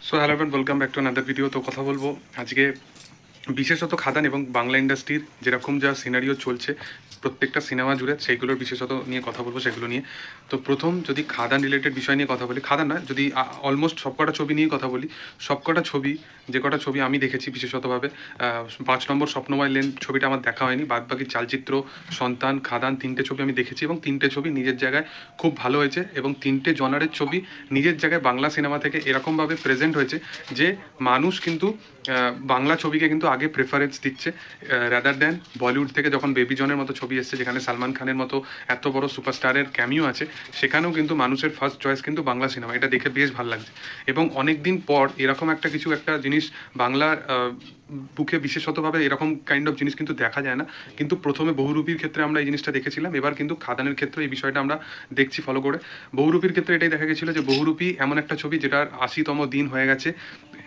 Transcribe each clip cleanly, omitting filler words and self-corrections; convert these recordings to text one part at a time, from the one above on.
So hello and welcome back to another video. তো কথা বলবো আজকে বিশেষত খাদান এবং বাংলা ইন্ডাস্ট্রির যেরকম যা সিনারিও চলছে প্রত্যেকটা সিনেমা জুড়ে সেইগুলোর বিশেষত নিয়ে কথা বলবো, সেগুলো নিয়ে। তো প্রথম যদি খাদান রিলেটেড বিষয় নিয়ে কথা বলি, খাদান না, যদি অলমোস্ট সবকটা ছবি নিয়েই কথা বলি, সবকটা ছবি, যে কটা ছবি আমি দেখেছি বিশেষতভাবে 5 নম্বর স্বপ্নময় লেন ছবিটা আমার দেখা হয়নি, বাদ বাকি চালচিত্র, সন্তান, খাদান, তিনটে ছবি আমি দেখেছি এবং তিনটে ছবি নিজের জায়গায় খুব ভালো হয়েছে এবং তিনটে জনারের ছবি নিজের জায়গায় বাংলা সিনেমা থেকে এরকমভাবে প্রেজেন্ট হয়েছে যে মানুষ কিন্তু বাংলা ছবিকে কিন্তু আগে প্রেফারেন্স দিচ্ছে রাদার দ্যান বলিউড থেকে। যখন বেবি জনের মতো ছবি এসছে যেখানে সালমান খানের মতো এত বড় সুপারস্টারের ক্যামিও আছে, সেখানেও কিন্তু মানুষের ফার্স্ট চয়েস কিন্তু বাংলা সিনেমা। এটা দেখে বেশ ভালো লাগছে এবং অনেক দিন পর এরকম একটা জিনিস বাংলার বুকে বিশেষতভাবে এরকম কাইন্ড অফ জিনিস কিন্তু দেখা যায় না। কিন্তু প্রথমে বহুরূপীর ক্ষেত্রে আমরা এই জিনিসটা দেখেছিলাম, এবার কিন্তু খাদানের ক্ষেত্রে এই বিষয়টা আমরা দেখছি ফলো করে। বহুরূপীর ক্ষেত্রে এটাই দেখা গেছিলো যে বহুরূপী এমন একটা ছবি যেটার 80তম দিন হয়ে গেছে,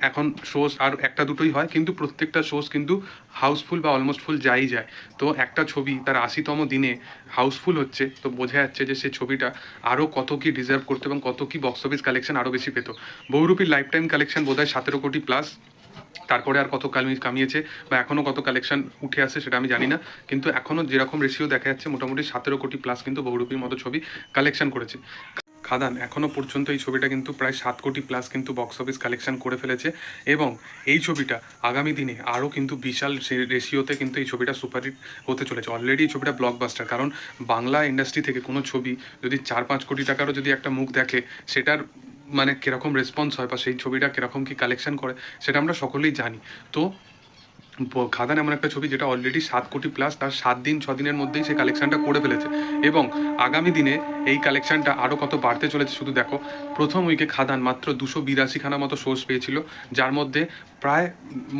এখন শোজ আর একটা দুটোই হয় কিন্তু প্রত্যেকটা শোজ কিন্তু হাউসফুল বা অলমোস্ট ফুল যাই যায়। তো একটা ছবি তার 80তম দিনে হাউসফুল হচ্ছে, তো বোঝা যাচ্ছে যে সেই ছবিটা আরও কত কি ডিজার্ভ করতো এবং কত কি বক্স অফিস কালেকশন আরও বেশি পেতো। বহুরূপীর লাইফ টাইম কালেকশন বোধহয় 17 কোটি প্লাস, তারপরে আর কত কামিয়েছে বা এখনও কত কালেকশন উঠে আসে সেটা আমি জানি না, কিন্তু এখনও যেরকম রেশিও দেখা যাচ্ছে মোটামুটি 17 কোটি প্লাস কিন্তু বহুরূপীর মতো ছবি কালেকশন করেছে। খাদান এখনও পর্যন্ত এই ছবিটা কিন্তু প্রায় 7 কোটি প্লাস কিন্তু বক্স অফিস কালেকশন করে ফেলেছে এবং এই ছবিটা আগামী দিনে আরও কিন্তু বিশাল রেশিওতে কিন্তু এই ছবিটা সুপারহিট হতে চলেছে। অলরেডি এই ছবিটা ব্লকবাস্টার, কারণ বাংলা ইন্ডাস্ট্রি থেকে কোনো ছবি যদি 4-5 কোটি টাকারও যদি একটা মুখ দেখে, সেটার মানে কীরকম রেসপন্স হয় বা সেই ছবিটা কীরকম কী কালেকশন করে সেটা আমরা সকলেই জানি। তো খাদান এমন একটা ছবি যেটা অলরেডি 7 কোটি প্লাস, তার 7-6 দিনের মধ্যেই সে কালেকশনটা করে ফেলেছে এবং আগামী দিনে এই কালেকশনটা আরও কত বাড়তে চলেছে শুধু দেখো। প্রথম উইকে খাদান মাত্র 282খানা মতো শোজ পেয়েছিল, যার মধ্যে প্রায়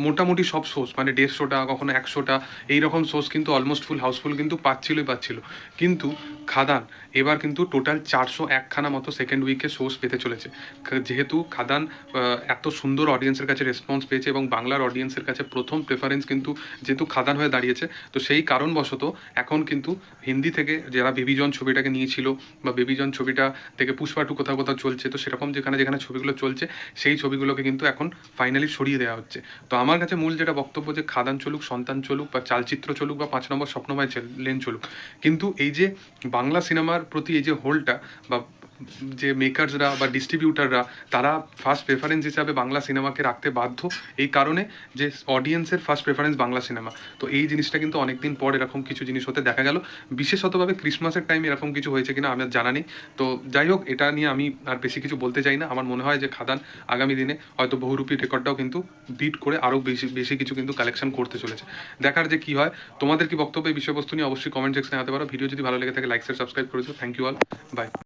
মোটামুটি সব শোজ মানে 150টা কখনো 100টা এইরকম শোজ কিন্তু অলমোস্ট ফুল হাউসফুল কিন্তু পাচ্ছিল। কিন্তু খাদান এবার কিন্তু টোটাল 401খানা মতো সেকেন্ড উইকে শোজ পেতে চলেছে। যেহেতু খাদান এত সুন্দর অডিয়েন্সের কাছে রেসপন্স পেয়েছে এবং বাংলার অডিয়েন্সের কাছে প্রথম প্রেফারেন্স কিন্তু যেহেতু খাদান হয়ে দাঁড়িয়েছে, তো সেই কারণবশত এখন কিন্তু হিন্দি থেকে যারা বেবিজন ছবিটাকে নিয়েছিল বা বেবিজন ছবিটা থেকে পুষ্পা 2 কোথাও কোথাও চলছে, তো সেরকম যেখানে যেখানে ছবিগুলো চলছে সেই ছবিগুলোকে কিন্তু এখন ফাইনালি সরিয়ে দেওয়া হচ্ছে। তো আমার কাছে মূল যেটা বক্তব্য, যে খাদান চলুক, সন্তান চলুক বা চালচিত্র চলুক বা 5 নম্বর স্বপ্নময় লেন চলুক, কিন্তু এই যে বাংলা সিনেমার প্রতি এই যে হোলটা বা যে মেকার্সরা বা ডিস্ট্রিবিউটাররা তারা ফার্স্ট প্রেফারেন্স হিসাবে বাংলা সিনেমাকে রাখতে বাধ্য, এই কারণে যে অডিয়েন্সের ফার্স্ট প্রেফারেন্স বাংলা সিনেমা। তো এই জিনিসটা কিন্তু অনেকদিন পর এরকম কিছু জিনিস হতে দেখা গেল, বিশেষতভাবে ক্রিসমাসের টাইমে এরকম কিছু হয়েছে কিনা আমার জানা নেই। তো যাই হোক, এটা নিয়ে আমি আর বেশি কিছু বলতে চাই না। আমার মনে হয় যে খাদান আগামী দিনে হয়তো বহুরূপী রেকর্ডটাও কিন্তু বিট করে আরও বেশি বেশি কিছু কিন্তু কালেকশন করতে চলেছে। দেখার যে কী হয়। তোমাদের কি বক্তব্য এই বিষয়বস্তু নিয়ে অবশ্যই কমেন্ট সেকশনে আনতে পারো। ভিডিও যদি ভালো লেগে থাকে লাইক শেয়ার সাবস্ক্রাইব করে দিও। Thank you all, by.